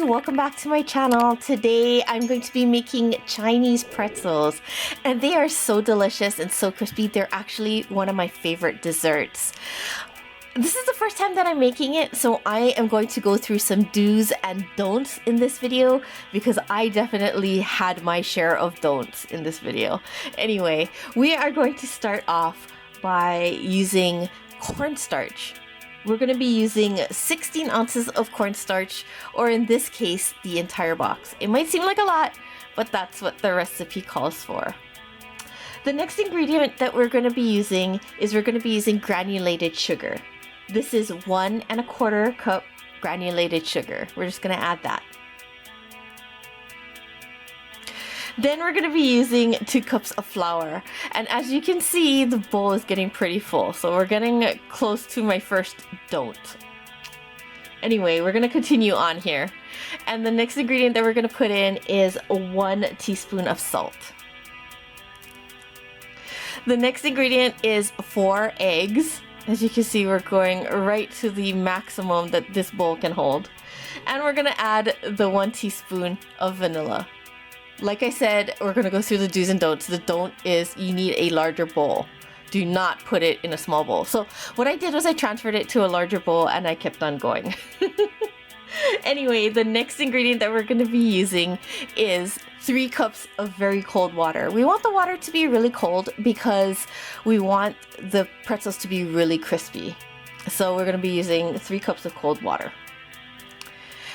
welcome back to my channel. Today I'm going to be making Chinese pretzels, and they are so delicious and so crispy. They're actually one of my favorite desserts. This is the first time that I'm making it, so I am going to go through some do's and don'ts in this video because I definitely had my share of don'ts in this video. Anyway, we are going to start off by using cornstarch. We're going to be using 16 ounces of cornstarch, or in this case, the entire box. It might seem like a lot, but that's what the recipe calls for. The next ingredient that we're going to be using is granulated sugar. This is 1 1/4 cup granulated sugar. We're just going to add that. Then we're going to be using 2 cups of flour. And as you can see, the bowl is getting pretty full. So we're getting close to my first don't. Anyway, we're going to continue on here. And the next ingredient that we're going to put in is 1 teaspoon of salt. The next ingredient is 4 eggs. As you can see, we're going right to the maximum that this bowl can hold. And we're going to add the 1 teaspoon of vanilla. Like I said, we're going to go through the do's and don'ts. The don't is you need a larger bowl. Do not put it in a small bowl. So what I did was I transferred it to a larger bowl and I kept on going. Anyway, the next ingredient that we're going to be using is 3 cups of very cold water. We want the water to be really cold because we want the pretzels to be really crispy. So we're going to be using 3 cups of cold water.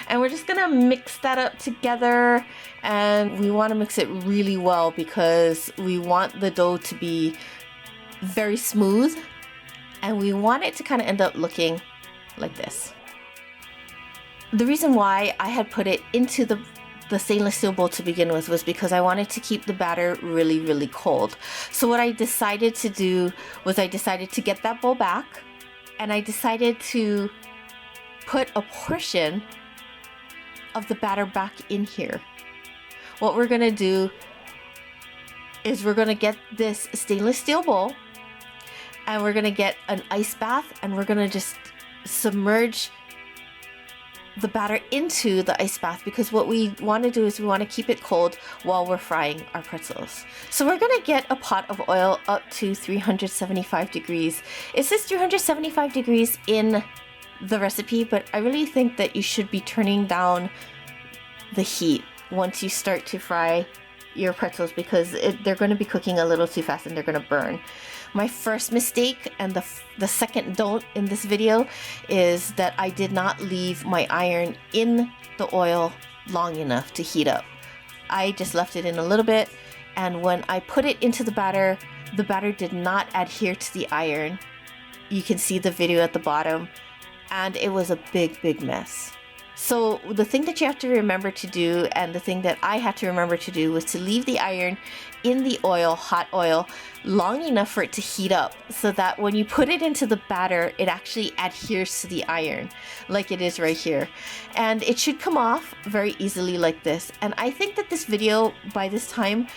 And we're just gonna mix that up together, and we want to mix it really well because we want the dough to be very smooth and we want it to kind of end up looking like this. The reason why I had put it into the stainless steel bowl to begin with was because I wanted to keep the batter really cold. So what I decided to do was I decided to get that bowl back, and I decided to put a portion of the batter back in here. What we're gonna do is we're gonna get this stainless steel bowl and we're gonna get an ice bath and we're gonna just submerge the batter into the ice bath, because what we want to do is we want to keep it cold while we're frying our pretzels. So we're gonna get a pot of oil up to 375 degrees. It says 375 degrees in the recipe, but I really think that you should be turning down the heat once you start to fry your pretzels, because they're going to be cooking a little too fast and they're going to burn. My first mistake and the second don't in this video is that I did not leave my iron in the oil long enough to heat up. I just left it in a little bit, and when I put it into the batter did not adhere to the iron. You can see the video at the bottom, and it was a big mess. So the thing that you have to remember to do, and the thing that I had to remember to do, was to leave the iron in the oil, hot oil, long enough for it to heat up so that when you put it into the batter, it actually adheres to the iron like it is right here. And it should come off very easily like this. And I think that this video, by this time,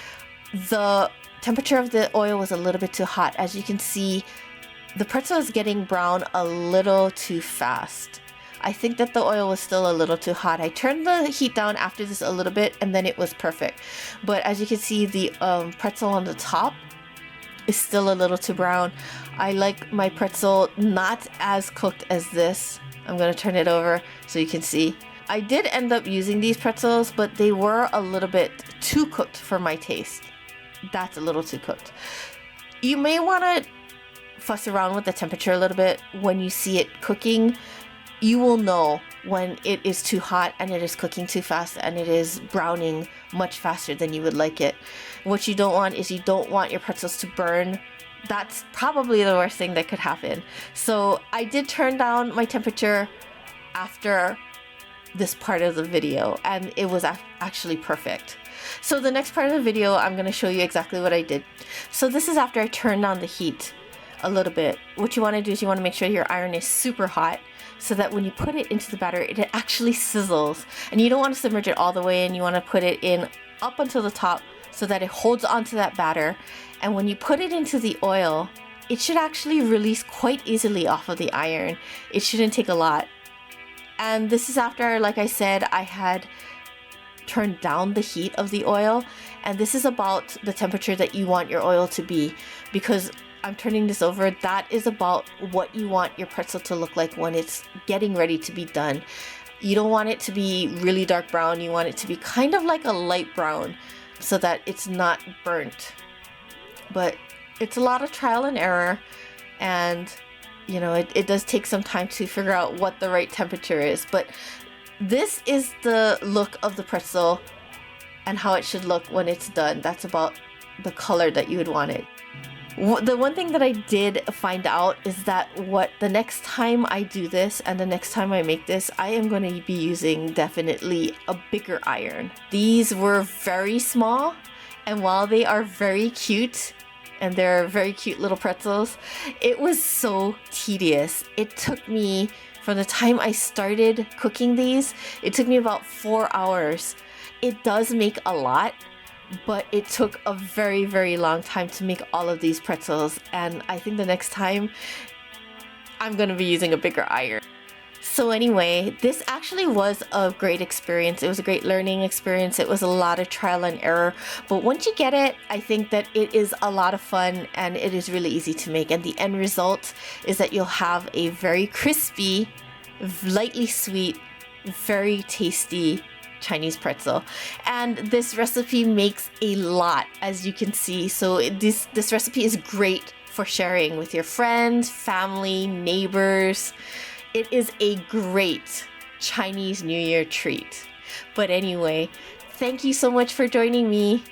the temperature of the oil was a little bit too hot. As you can see, the pretzel is getting brown a little too fast. I think that the oil was still a little too hot. I turned the heat down after this a little bit and then it was perfect. But as you can see, the pretzel on the top is still a little too brown. I like my pretzel not as cooked as this. I'm going to turn it over so you can see. I did end up using these pretzels, but they were a little bit too cooked for my taste. That's a little too cooked. You may want to fuss around with the temperature a little bit. When you see it cooking, you will know when it is too hot and it is cooking too fast and it is browning much faster than you would like it. What you don't want is you don't want your pretzels to burn. That's probably the worst thing that could happen. So I did turn down my temperature after this part of the video, and it was actually perfect. So the next part of the video, I'm going to show you exactly what I did. So this is after I turned down the heat a little bit. What you want to do is you want to make sure your iron is super hot so that when you put it into the batter, it actually sizzles. And you don't want to submerge it all the way in. You want to put it in up until the top so that it holds onto that batter. And when you put it into the oil, it should actually release quite easily off of the iron. It shouldn't take a lot. And this is after, like I said, I had turned down the heat of the oil, and this is about the temperature that you want your oil to be, because I'm turning this over. That is about what you want your pretzel to look like when it's getting ready to be done. You don't want it to be really dark brown. You want it to be kind of like a light brown so that it's not burnt. But it's a lot of trial and error, and you know, it does take some time to figure out what the right temperature is. But this is the look of the pretzel and how it should look when it's done. That's about the color that you would want it. The one thing that I did find out is that the next time I do this and the next time I make this, I am going to be using definitely a bigger iron. These were very small, and while they are very cute, and they're very cute little pretzels, it was so tedious. It took me, from the time I started cooking these, it took me about 4 hours. It does make a lot, but it took a very, very long time to make all of these pretzels, and I think the next time I'm gonna be using a bigger iron. So anyway, this actually was a great experience. It was a great learning experience. It was a lot of trial and error, but once you get it, I think that it is a lot of fun and it is really easy to make, and the end result is that you'll have a very crispy, lightly sweet, very tasty Chinese pretzel. And this recipe makes a lot, as you can see. So this recipe is great for sharing with your friends, family, neighbors. It is a great Chinese New Year treat. But anyway, thank you so much for joining me.